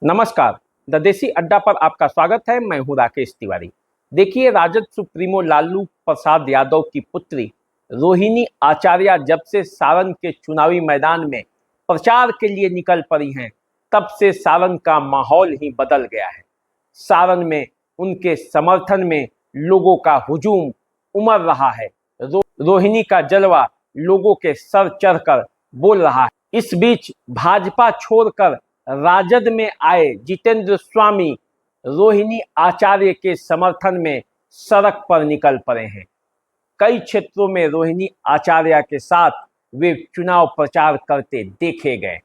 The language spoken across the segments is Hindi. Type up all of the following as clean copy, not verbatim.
नमस्कार, द देसी अड्डा पर आपका स्वागत है। मैं हूं राकेश तिवारी। देखिए, राजद सुप्रीमो लालू प्रसाद यादव की पुत्री रोहिणी आचार्य जब से सारण के चुनावी मैदान में प्रचार के लिए निकल पड़ी हैं, तब से सारण का माहौल ही बदल गया है। सारण में उनके समर्थन में लोगों का हुजूम उमड़ रहा है। रोहिणी का जलवा लोगों के सर चढ़कर बोल रहा है। इस बीच भाजपा छोड़कर राजद में आए जितेंद्र स्वामी रोहिणी आचार्य के समर्थन में सड़क पर निकल पड़े हैं। कई क्षेत्रों में रोहिणी आचार्य के साथ वे चुनाव प्रचार करते देखे गए।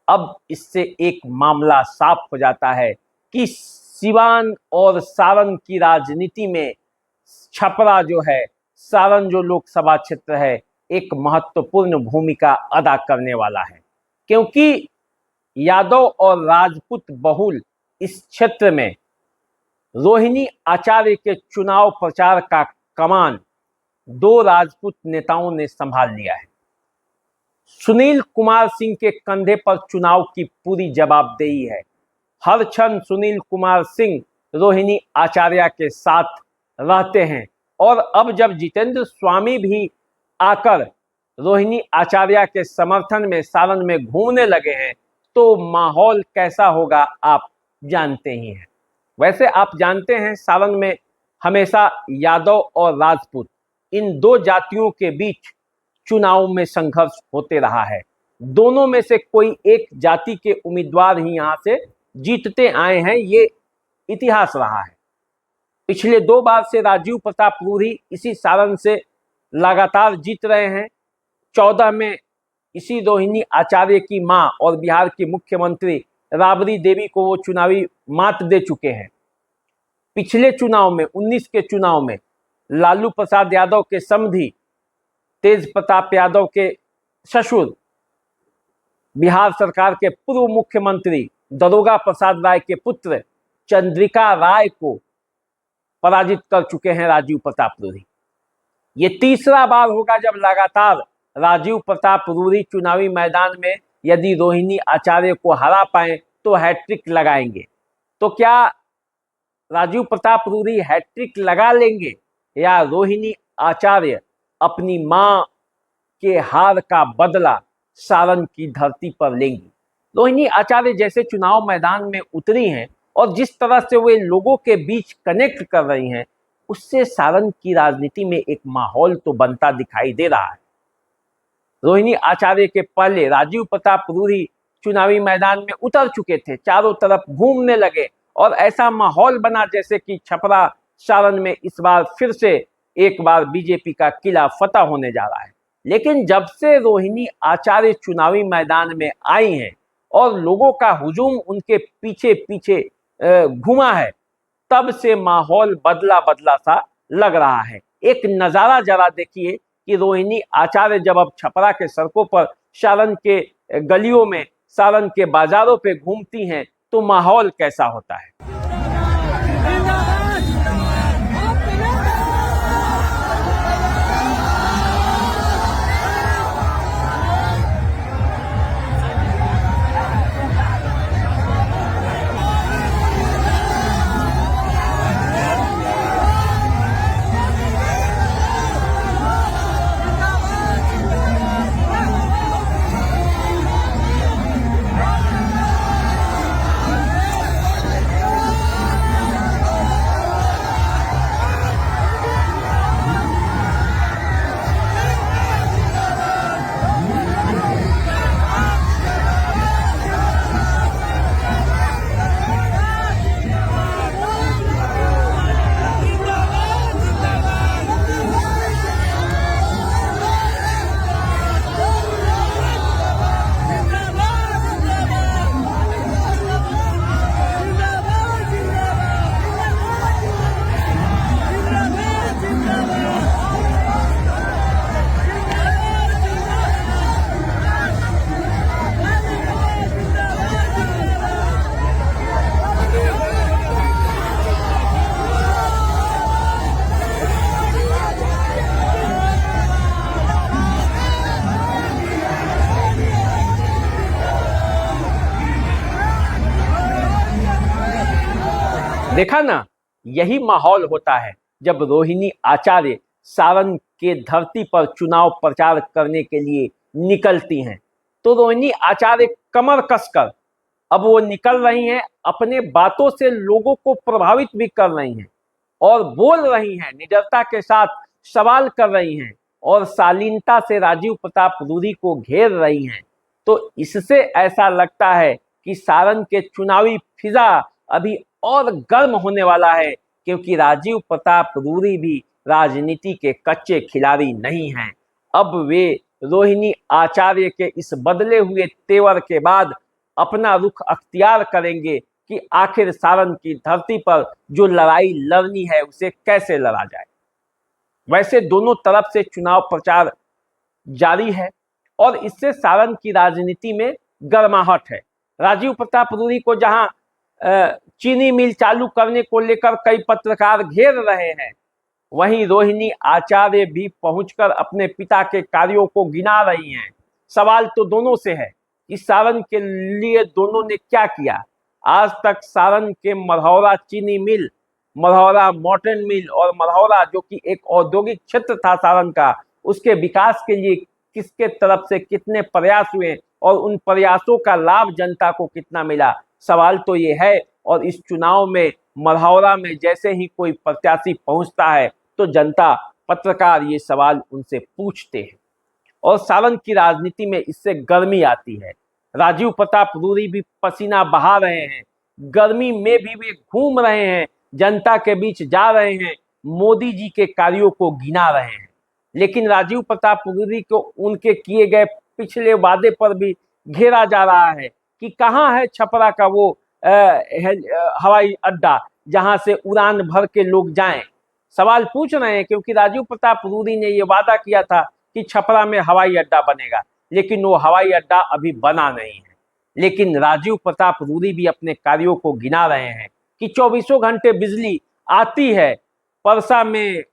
अब इससे एक मामला साफ हो जाता है कि सिवान और सारण की राजनीति में छपरा जो है, सारण जो लोकसभा क्षेत्र है, एक महत्वपूर्ण भूमिका अदा करने वाला है, क्योंकि यादव और राजपूत बहुल इस क्षेत्र में रोहिणी आचार्य के चुनाव प्रचार का कमान दो राजपूत नेताओं ने संभाल लिया है। सुनील कुमार सिंह के कंधे पर चुनाव की पूरी जवाबदेही है। हर क्षण सुनील कुमार सिंह रोहिणी आचार्य के साथ रहते हैं और अब जब जितेंद्र स्वामी भी आकर रोहिणी आचार्य के समर्थन में सारण में घूमने लगे हैं, तो माहौल कैसा होगा आप जानते ही हैं। वैसे आप जानते हैं, सारण में हमेशा यादव और राजपूत इन दो जातियों के बीच चुनाव में संघर्ष होते रहा है। दोनों में से कोई एक जाति के उम्मीदवार ही यहां से जीतते आए हैं, ये इतिहास रहा है। पिछले 2 बार से राजीव प्रताप रूढ़ी इसी सारण से लगातार जीत रहे हैं। 14 में इसी रोहिणी आचार्य की मां और बिहार की मुख्यमंत्री राबड़ी देवी को वो चुनावी मात दे चुके हैं। पिछले चुनाव में 19 के चुनाव में लालू प्रसाद यादव के समधी तेज प्रताप यादव के ससुर, बिहार सरकार के पूर्व मुख्यमंत्री दरोगा प्रसाद राय के पुत्र चंद्रिका राय को पराजित कर चुके हैं राजीव प्रताप रूढ़ी। ये तीसरा बार होगा जब लगातार राजीव प्रताप रूढ़ी चुनावी मैदान में यदि रोहिणी आचार्य को हरा पाए तो हैट्रिक लगाएंगे। तो क्या राजीव प्रताप रूढ़ी हैट्रिक लगा लेंगे या रोहिणी आचार्य अपनी मां के हार का बदला सारण की धरती पर लेंगी? रोहिणी आचार्य जैसे चुनाव मैदान में उतरी हैं और जिस तरह से वे लोगों के बीच कनेक्ट कर रही हैं, उससे सारण की राजनीति में एक माहौल तो बनता दिखाई दे रहा है। रोहिणी आचार्य के पहले राजीव प्रताप रूढ़ी चुनावी मैदान में उतर चुके थे, चारों तरफ घूमने लगे और ऐसा माहौल बना जैसे कि छपरा सारण में इस बार फिर से एक बार बीजेपी का किला फतह होने जा रहा है। लेकिन जब से रोहिणी आचार्य चुनावी मैदान में आई हैं और लोगों का हुजूम उनके पीछे पीछे घुमा है, तब से माहौल बदला बदला सा लग रहा है। एक नज़ारा जरा देखिए कि रोहिणी आचार्य जब अब छपरा के सड़कों पर, सारण के गलियों में, सारण के बाजारों पे घूमती हैं तो माहौल कैसा होता है। देखा ना, यही माहौल होता है जब रोहिणी आचार्य सारण के धरती पर चुनाव प्रचार करने के लिए निकलती हैं। तो रोहिणी आचार्य कमर कसकर अब वो निकल रही हैं, अपने बातों से लोगों को प्रभावित भी कर रही हैं और बोल रही हैं, निडरता के साथ सवाल कर रही हैं और शालीनता से राजीव प्रताप रूडी को घेर रही हैं। तो इससे ऐसा लगता है कि सारण के चुनावी फिजा अभी और गर्म होने वाला है, क्योंकि राजीव प्रताप रूडी भी राजनीति के कच्चे खिलाड़ी नहीं हैं। अब वे रोहिणी आचार्य के इस बदले हुए तेवर के बाद अपना रुख अख्तियार करेंगे कि आखिर सारण की धरती पर जो लड़ाई लड़नी है उसे कैसे लड़ा जाए। वैसे दोनों तरफ से चुनाव प्रचार जारी है और इससे सारण की राजनीति में गर्माहट है। राजीव प्रताप रूडी को जहां चीनी मिल चालू करने को लेकर कई पत्रकार घेर रहे हैं, वहीं रोहिणी आचार्य भी पहुंचकर अपने पिता के कार्यों को गिना रही हैं। सवाल तो दोनों से है कि सारण के लिए दोनों ने क्या किया। आज तक सारण के मढ़ौरा चीनी मिल, मढ़ौरा मॉर्टेन मिल और मढ़ौरा जो कि एक औद्योगिक क्षेत्र था सारण का, उसके विकास के लिए किसके तरफ से कितने प्रयास हुए और उन प्रयासों का लाभ जनता को कितना मिला, सवाल तो ये है। और इस चुनाव में मढ़ौरा में जैसे ही कोई प्रत्याशी पहुंचता है तो जनता, पत्रकार ये सवाल उनसे पूछते हैं और सारण की राजनीति में इससे गर्मी आती है। राजीव प्रताप रूडी भी पसीना बहा रहे हैं, गर्मी में भी वे घूम रहे हैं, जनता के बीच जा रहे हैं, मोदी जी के कार्यों को गिना रहे हैं। लेकिन राजीव प्रताप रूडी को उनके किए गए पिछले वादे पर भी घेरा जा रहा है कि कहाँ है छपरा का वो हवाई अड्डा जहां से उड़ान भर के लोग जाएं। सवाल पूछ रहे हैं क्योंकि राजीव प्रताप रूडी ने यह वादा किया था कि छपरा में हवाई अड्डा बनेगा, लेकिन वो हवाई अड्डा अभी बना नहीं है। लेकिन राजीव प्रताप रूडी भी अपने कार्यों को गिना रहे हैं कि 24 घंटे बिजली आती है, परसा में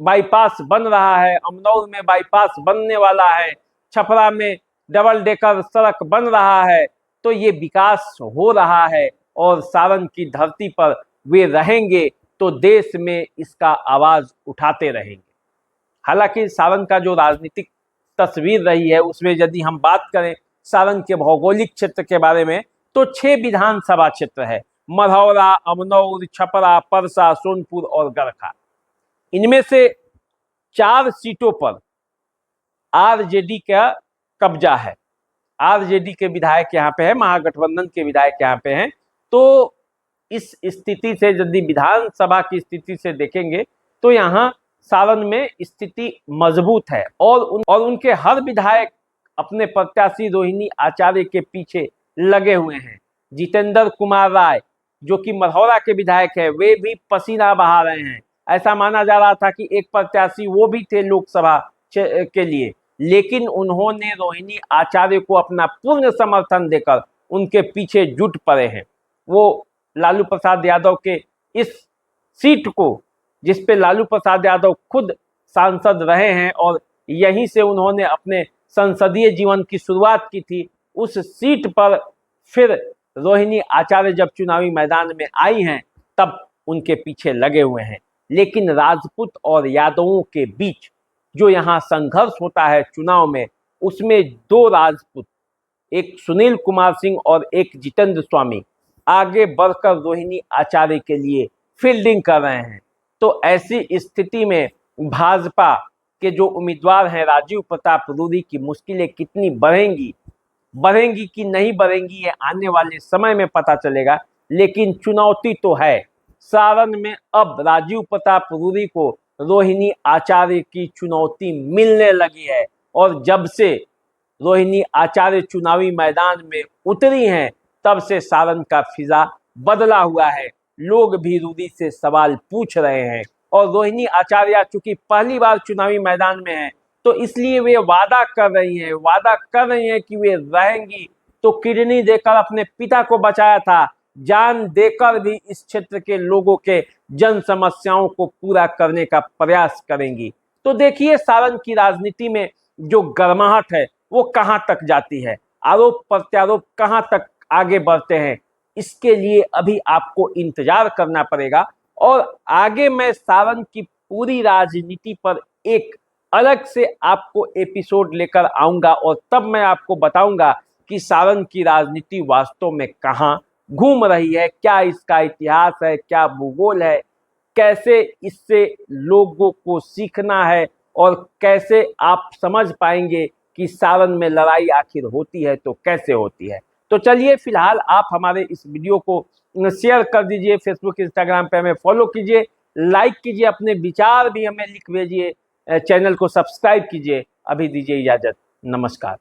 बाईपास बन रहा है, अमनौर में बाईपास बनने वाला है, छपरा में डबल डेकर सड़क बन रहा है। तो ये विकास हो रहा है और सारण की धरती पर वे रहेंगे तो देश में इसका आवाज उठाते रहेंगे। हालांकि सारण का जो राजनीतिक तस्वीर रही है उसमें यदि हम बात करें सारण के भौगोलिक क्षेत्र के बारे में, तो 6 विधानसभा क्षेत्र है, मढ़ौरा, अमनौर, छपरा, परसा, सोनपुर और गरखा। इनमें से 4 सीटों पर आरजेडी का कब्जा है। आरजेडी के विधायक यहाँ पे है, महागठबंधन के विधायक यहाँ पे हैं। तो इस स्थिति से यदि विधानसभा की स्थिति से देखेंगे तो यहाँ सारण में स्थिति मजबूत है और उनके हर विधायक अपने प्रत्याशी रोहिणी आचार्य के पीछे लगे हुए हैं। जितेंद्र कुमार राय जो कि मढ़ौरा के विधायक है, वे भी पसीना बहा रहे हैं। ऐसा माना जा रहा था कि एक प्रत्याशी वो भी थे लोकसभा के लिए, लेकिन उन्होंने रोहिणी आचार्य को अपना पूर्ण समर्थन देकर उनके पीछे जुट पड़े हैं। वो लालू प्रसाद यादव के इस सीट को, जिस पे लालू प्रसाद यादव खुद सांसद रहे हैं और यहीं से उन्होंने अपने संसदीय जीवन की शुरुआत की थी, उस सीट पर फिर रोहिणी आचार्य जब चुनावी मैदान में आई हैं तब उनके पीछे लगे हुए हैं। लेकिन राजपूत और यादवों के बीच जो यहाँ संघर्ष होता है चुनाव में, उसमें 2 राजपूत, एक सुनील कुमार सिंह और एक जितेंद्र स्वामी, आगे बढ़कर रोहिणी आचार्य के लिए फील्डिंग कर रहे हैं। तो ऐसी स्थिति में भाजपा के जो उम्मीदवार हैं राजीव प्रताप रूडी की मुश्किलें कितनी बढ़ेंगी कि नहीं बढ़ेंगी, ये आने वाले समय में पता चलेगा। लेकिन चुनौती तो है सारण में। अब राजीव प्रताप रूडी को रोहिणी आचार्य की चुनौती मिलने लगी है और जब से रोहिणी आचार्य चुनावी मैदान में उतरी हैं तब से सारण का फिजा बदला हुआ है। लोग भी रूडी से सवाल पूछ रहे हैं और रोहिणी आचार्य चूंकि पहली बार चुनावी मैदान में है तो इसलिए वे वादा कर रही हैं कि वे रहेंगी। तो किडनी देकर अपने पिता को बचाया था, जान देकर भी इस क्षेत्र के लोगों के जन समस्याओं को पूरा करने का प्रयास करेंगी। तो देखिए सारण की राजनीति में जो गर्माहट है वो कहां तक जाती है, आरोप प्रत्यारोप कहां तक आगे बढ़ते हैं। इसके लिए अभी आपको इंतजार करना पड़ेगा। और आगे मैं सारण की पूरी राजनीति पर एक अलग से आपको एपिसोड लेकर आऊंगा और तब मैं आपको बताऊंगा कि सारण की राजनीति वास्तव में कहां घूम रही है, क्या इसका इतिहास है, क्या भूगोल है, कैसे इससे लोगों को सीखना है और कैसे आप समझ पाएंगे कि सावन में लड़ाई आखिर होती है तो कैसे होती है। तो चलिए फिलहाल आप हमारे इस वीडियो को शेयर कर दीजिए, फेसबुक इंस्टाग्राम पे हमें फॉलो कीजिए, लाइक कीजिए, अपने विचार भी हमें लिख भेजिए, चैनल को सब्सक्राइब कीजिए। अभी दीजिए इजाजत, नमस्कार।